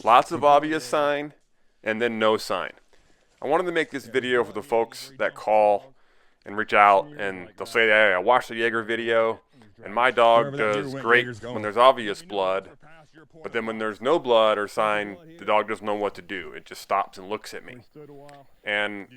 lots of obvious sign, and then no sign. I wanted to make this video for the folks that call and reach out and they'll say, hey, I watched the Jaeger video and my dog does great when there's obvious blood, but then when there's no blood or sign, the dog doesn't know what to do. It just stops and looks at me. And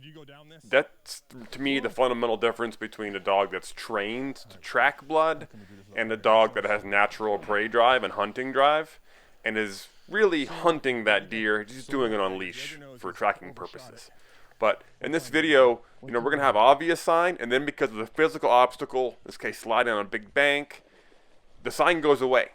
that's, to me, the fundamental difference between a dog that's trained to track blood and a dog that has natural prey drive and hunting drive and is really hunting that deer, just doing it on leash for tracking purposes. But in this video, we're going to have obvious sign, and then because of the physical obstacle, in this case sliding on a big bank, the sign goes away.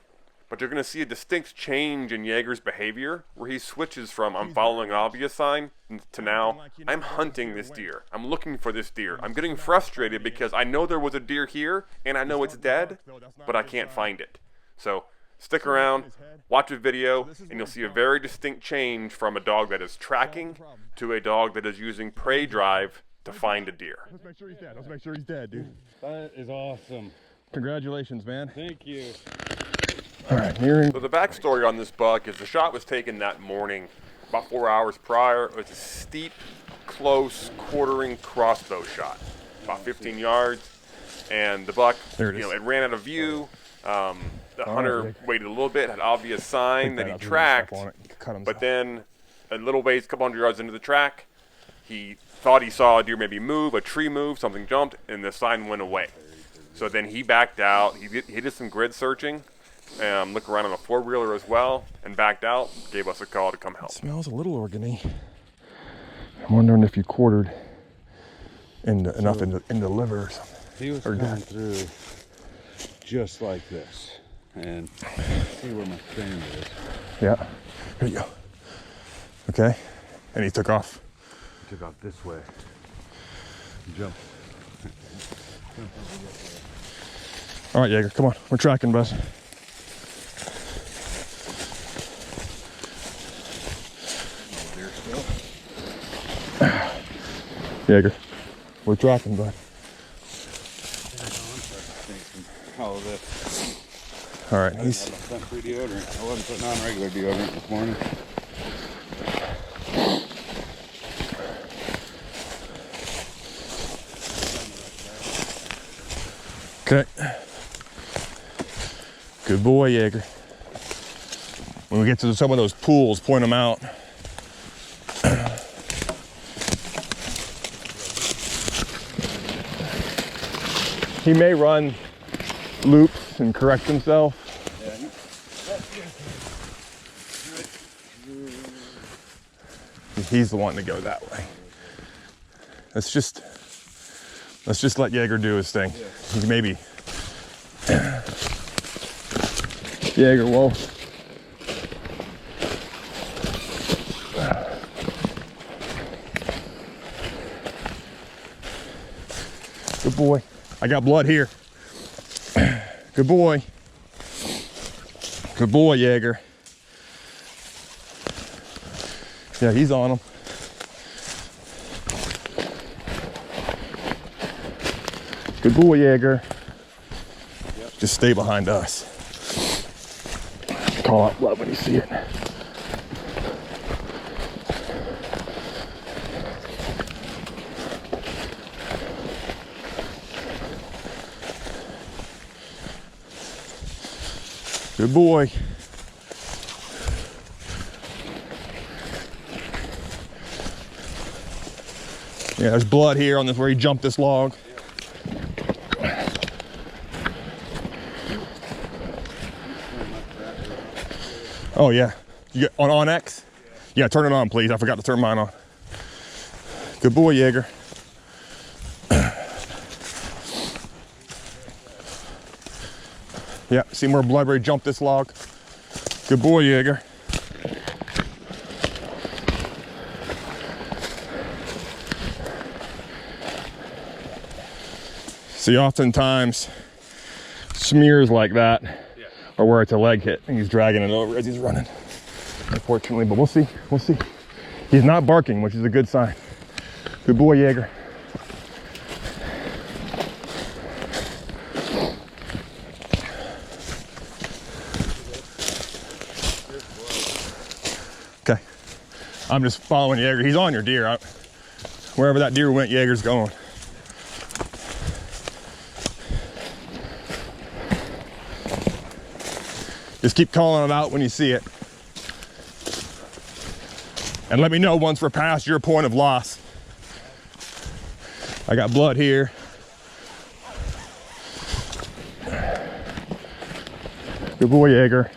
But you're going to see a distinct change in Jaeger's behavior, where he switches from I'm following an obvious sign to now I'm hunting this deer. I'm looking for this deer. I'm getting frustrated because I know there was a deer here, and I know it's dead, but I can't find it. So stick around, watch a video, and you'll see a very distinct change from a dog that is tracking to a dog that is using prey drive to find a deer. Let's make sure he's dead. Let's make sure he's dead, dude. That is awesome. Congratulations, man. Thank you. All right, nearing. So the backstory on this buck is the shot was taken that morning, about 4 hours prior. It was a steep, close, quartering crossbow shot, about 15 yards, and the buck, it ran out of view. The hunter waited a little bit, had obvious sign that he tracked, but then a little ways, a couple hundred yards into the track, he thought he saw a deer maybe move, a tree move, something jumped, and the sign went away. So then he backed out. He did some grid searching, looked around on a four-wheeler as well, and backed out, gave us a call to come help. It smells a little organy. I'm wondering if you quartered enough in the liver or something. He was going through just like this. And see where my thing is. Yeah. Here you go. Okay. And he took off. He took off this way. Jump. All right, Jaeger, come on. We're tracking, bud. Jaeger, we're tracking, bud. All of this. All right, he's. I wasn't putting on regular deodorant this morning. Okay. Good boy, Jaeger. When we get to some of those pools, point them out. He may run loops and correct himself. He's the one to go that way. Let's just let Jaeger do his thing. He can maybe. Jaeger, whoa. Good boy. I got blood here. Good boy. Good boy, Jaeger. Yeah, he's on him. Good boy, Jaeger. Yep. Just stay behind us. Call out blood when you see it. Good boy. Yeah, there's blood here on this where he jumped this log. Oh yeah, you get on X? Yeah, turn it on, please. I forgot to turn mine on. Good boy, Jaeger. Yeah, see more blood where he jumped this log. Good boy, Jaeger. See, oftentimes smears like that are where it's a leg hit and he's dragging it over as he's running, unfortunately, but we'll see, we'll see. He's not barking, which is a good sign. Good boy, Jaeger. I'm just following Jaeger. He's on your deer. Wherever that deer went, Jaeger's going. Just keep calling it out when you see it. And let me know once we're past your point of loss. I got blood here. Good boy, Jaeger.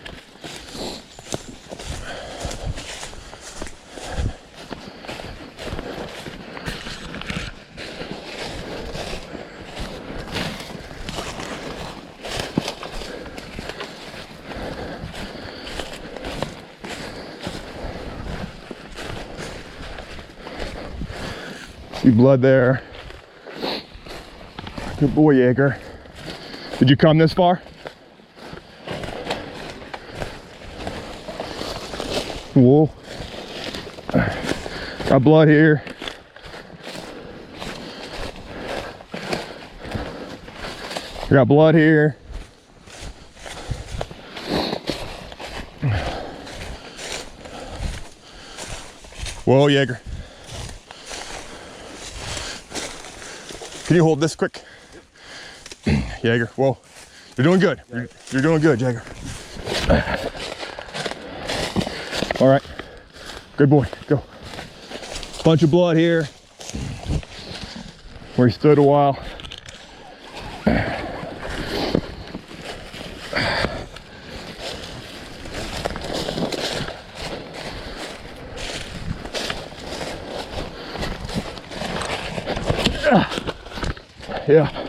See blood there. Good boy, Jaeger. Did you come this far? Whoa. Got blood here. Got blood here. Whoa, Jaeger. Can you hold this quick? Jaeger, whoa. You're doing good. You're doing good, Jaeger. All right, good boy, go. Bunch of blood here, where he stood a while. Yeah.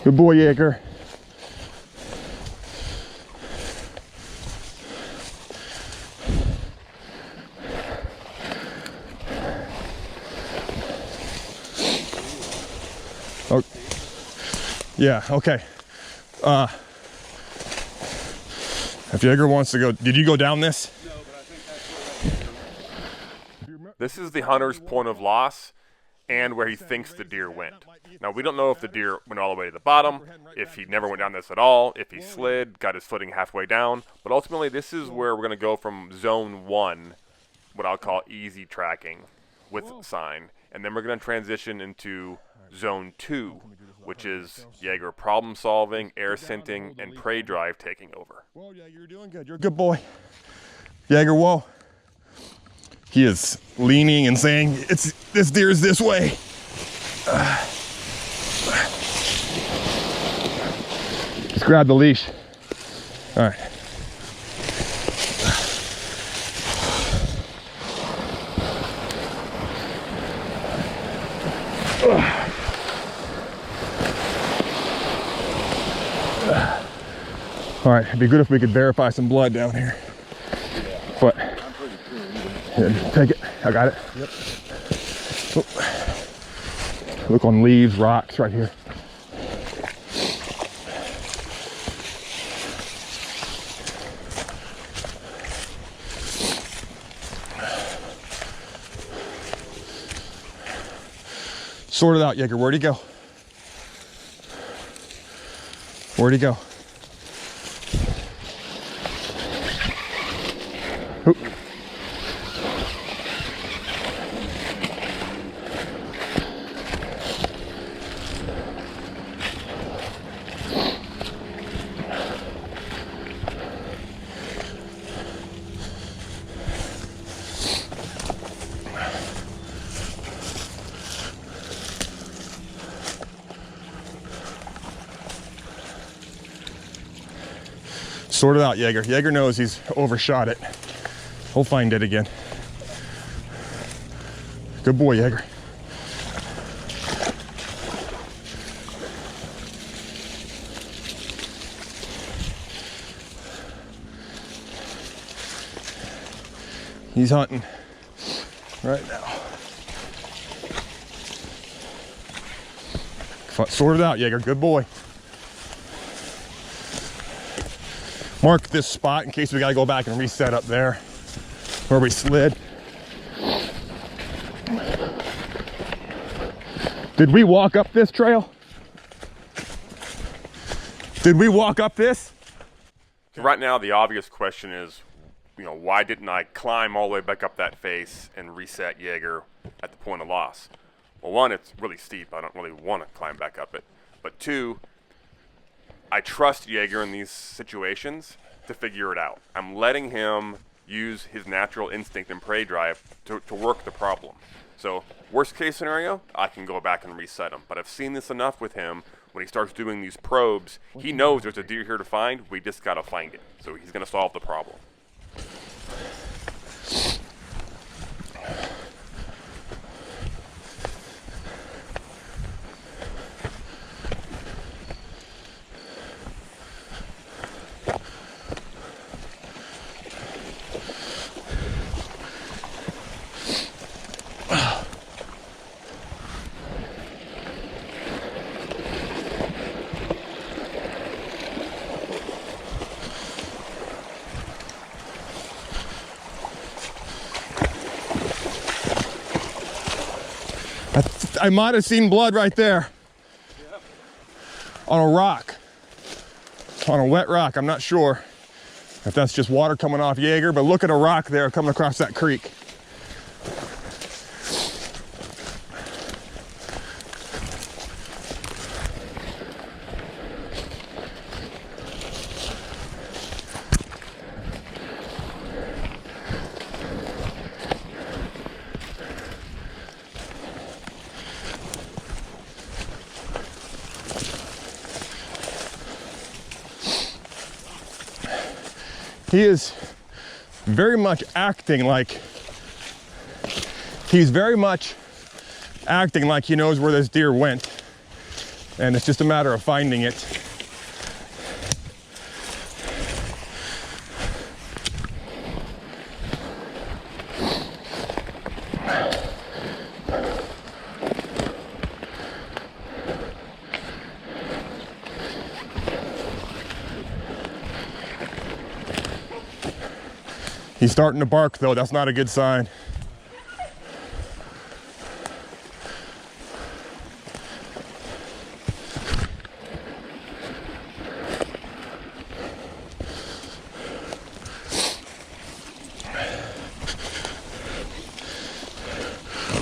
Good boy, Jaeger. Oh, yeah, okay. If Jaeger wants to go, did you go down this? No, but I think that's This is the hunter's point of loss and where he thinks the deer went. Now, we don't know if the deer went all the way to the bottom, if he never went down this at all, if he slid, got his footing halfway down. But ultimately, this is where we're going to go from zone 1, what I'll call easy tracking with sign. And then we're going to transition into zone 2, which is Jaeger problem solving, air scenting, and prey drive taking over. Whoa, Jaeger, you're doing good. You're a good boy. Jaeger, whoa. He is leaning and saying, this deer is this way. Just grab the leash. All right. All right, it'd be good if we could verify some blood down here. But here, take it. I got it. Yep. Oh. Look on leaves, rocks right here. Sort it out, Jaeger. Where'd he go? Where'd he go? Oop. Sort it out, Jaeger. Jaeger knows he's overshot it. He'll find it again. Good boy, Jaeger. He's hunting right now. Sort it out, Jaeger. Good boy. Mark this spot in case we gotta go back and reset up there where we slid. Did we walk up this trail? Did we walk up this? Right now, the obvious question is, why didn't I climb all the way back up that face and reset Jaeger at the point of loss? Well, one, it's really steep. I don't really want to climb back up it. But two, I trust Jaeger in these situations to figure it out. I'm letting him use his natural instinct and prey drive to work the problem. So worst case scenario, I can go back and reset him. But I've seen this enough with him. When he starts doing these probes, he knows there's a deer here to find. We just got to find it. So he's going to solve the problem. I might have seen blood right there. Yep. On a rock, on a wet rock. I'm not sure if that's just water coming off Jaeger, but look at a rock there coming across that creek. He is very much acting like he knows where this deer went, and it's just a matter of finding it. He's starting to bark though, that's not a good sign.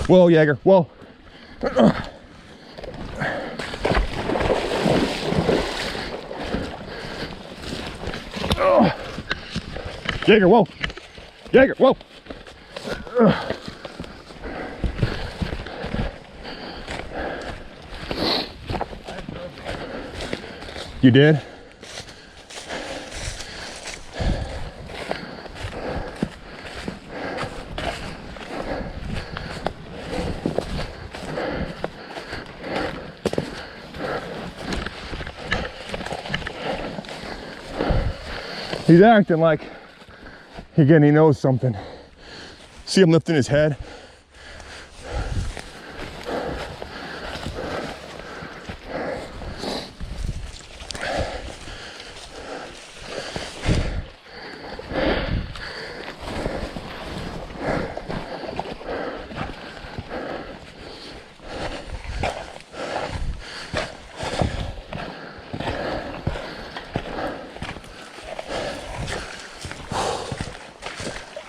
Whoa, Jaeger, whoa. Jaeger, whoa. Jaeger, whoa. You did? He's acting like, again, he knows something. See him lifting his head?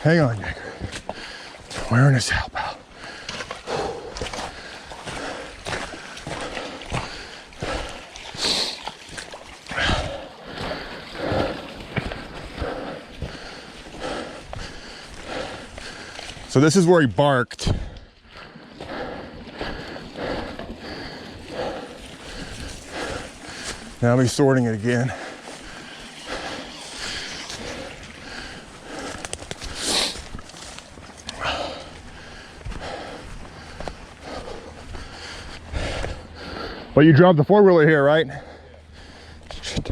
Hang on, Jaeger. Wearing this out, pal. So this is where he barked. Now he's sorting it again. But you dropped the four-wheeler here, right? Shit.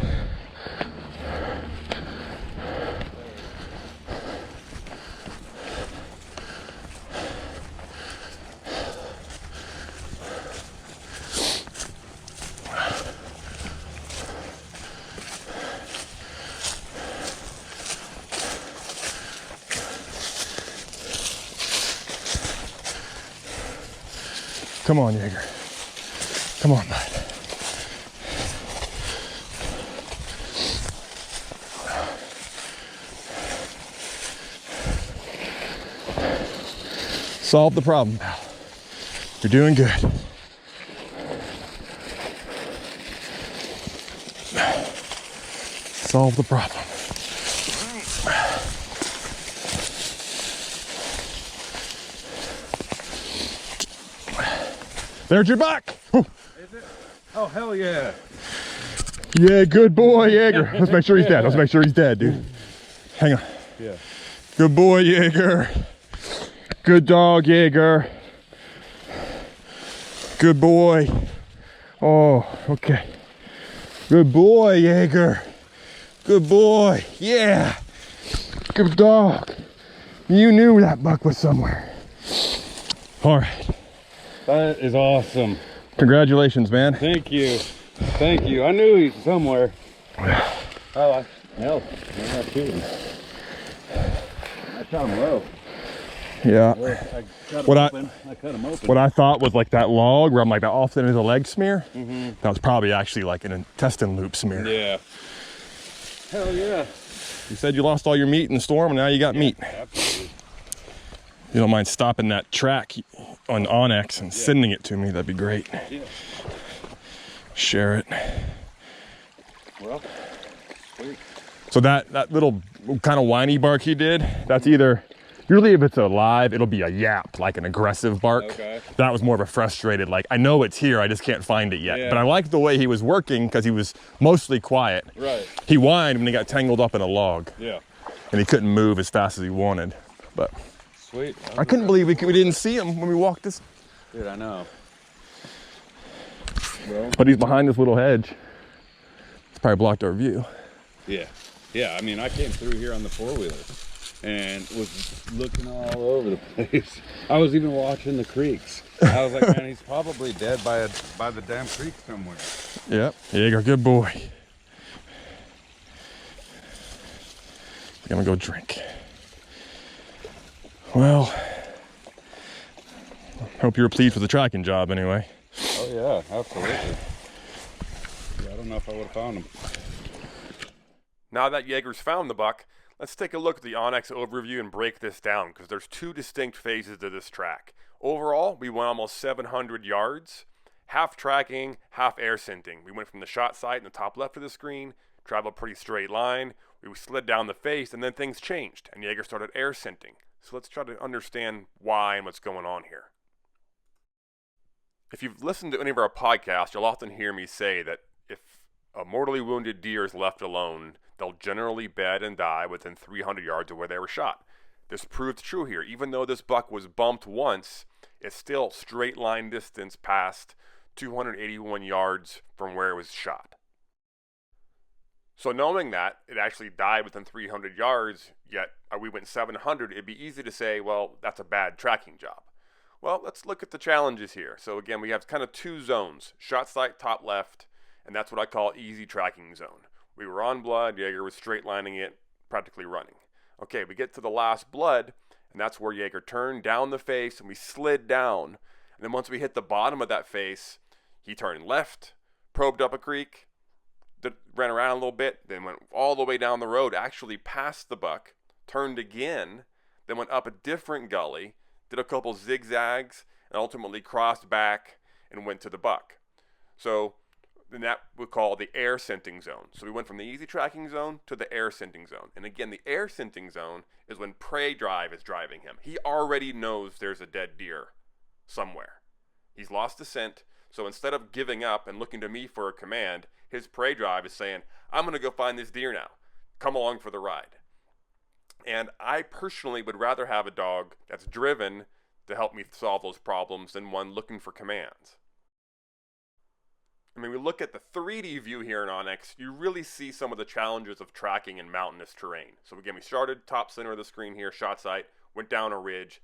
Come on, Jaeger. Come on, bud. Solve the problem, pal. You're doing good. Solve the problem. There's your buck. Is it? Oh, hell yeah. Yeah, good boy, Jaeger. Let's make sure he's dead. Let's make sure he's dead, dude. Hang on. Yeah. Good boy, Jaeger. Good dog, Jaeger. Good boy. Oh, okay. Good boy, Jaeger. Good boy. Yeah. Good dog. You knew that buck was somewhere. All right. That is awesome. Congratulations, man. Thank you. Thank you. I knew he was somewhere. Oh, no, I'm not shooting. I shot him low. Yeah. I cut What him I cut him open. What I thought was like that log where I'm like, that often is a leg smear. That was probably actually like an intestine loop smear. Yeah. Hell yeah. You said you lost all your meat in the storm and now you got meat. Absolutely. You don't mind stopping that track on Onyx and sending it to me, that'd be great. Yeah. Share it. Well, sweet. So that little kind of whiny bark he did, that's either, usually if it's alive, it'll be a yap, like an aggressive bark. Okay. That was more of a frustrated, like, I know it's here, I just can't find it yet. Yeah. But I liked the way he was working because he was mostly quiet. Right. He whined when he got tangled up in a log. Yeah. And he couldn't move as fast as he wanted. But Sweet. I couldn't believe we didn't see him when we walked this. Dude, I know. Well, But he's behind this little hedge. It's probably blocked our view. yeah. Yeah, I mean, I came through here on the four-wheeler and was looking all over the place. I was even watching the creeks. I was like, man, he's probably dead by the damn creek somewhere. Yep. Jaeger, good boy. We're gonna go drink. Well, hope you were pleased with the tracking job anyway. Oh yeah, absolutely. Yeah, I don't know if I would have found him. Now that Jaeger's found the buck, let's take a look at the Onyx overview and break this down because there's two distinct phases to this track. Overall, we went almost 700 yards, half tracking, half air scenting. We went from the shot site in the top left of the screen, traveled a pretty straight line, we slid down the face, and then things changed, and Jaeger started air scenting. So let's try to understand why and what's going on here. If you've listened to any of our podcasts, you'll often hear me say that if a mortally wounded deer is left alone, they'll generally bed and die within 300 yards of where they were shot. This proved true here. Even though this buck was bumped once, it's still straight line distance past 281 yards from where it was shot. So knowing that it actually died within 300 yards, yet we went 700, it'd be easy to say, well, that's a bad tracking job. Well, let's look at the challenges here. So again, we have kind of two zones, shot site top left, and that's what I call easy tracking zone. We were on blood, Jaeger was straight lining it, practically running. Okay, we get to the last blood, and that's where Jaeger turned down the face and we slid down. And then once we hit the bottom of that face, he turned left, probed up a creek, ran around a little bit, then went all the way down the road, actually passed the buck, turned again, then went up a different gully, did a couple zigzags, and ultimately crossed back and went to the buck. So then that we call the air scenting zone. So we went from the easy tracking zone to the air scenting zone. And again, the air scenting zone is when prey drive is driving him. He already knows there's a dead deer somewhere. He's lost the scent. So instead of giving up and looking to me for a command, his prey drive is saying, I'm going to go find this deer now. Come along for the ride. And I personally would rather have a dog that's driven to help me solve those problems than one looking for commands. I mean, we look at the 3D view here in Onyx, you really see some of the challenges of tracking in mountainous terrain. So again, we started top center of the screen here, shot site, went down a ridge,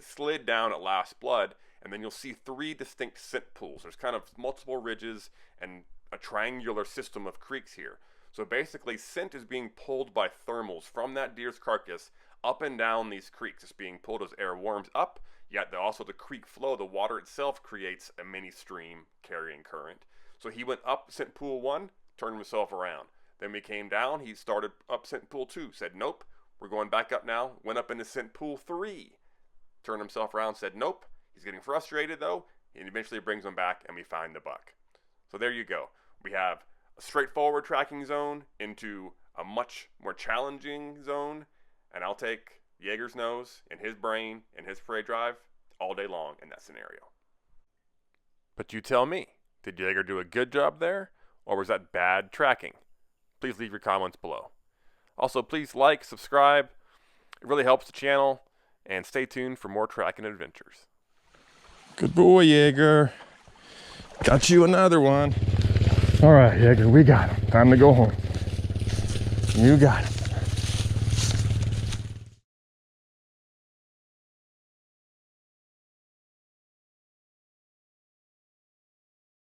slid down at last blood, and then you'll see three distinct scent pools. There's kind of multiple ridges and a triangular system of creeks here. So basically, scent is being pulled by thermals from that deer's carcass up and down these creeks. It's being pulled as air warms up, yet also the creek flow, the water itself creates a mini stream carrying current. So he went up scent pool 1, turned himself around. Then we came down, he started up scent pool 2, said nope, we're going back up now, went up into scent pool 3. turned himself around, said nope. He's getting frustrated though, and eventually brings him back, and we find the buck. So there you go. We have a straightforward tracking zone into a much more challenging zone, and I'll take Jaeger's nose and his brain and his prey drive all day long in that scenario. But you tell me, did Jaeger do a good job there, or was that bad tracking? Please leave your comments below. Also, please like, subscribe. It really helps the channel, and stay tuned for more tracking adventures. Good boy, Jaeger. Got you another one. All right, Jaeger, we got him. Time to go home. You got it.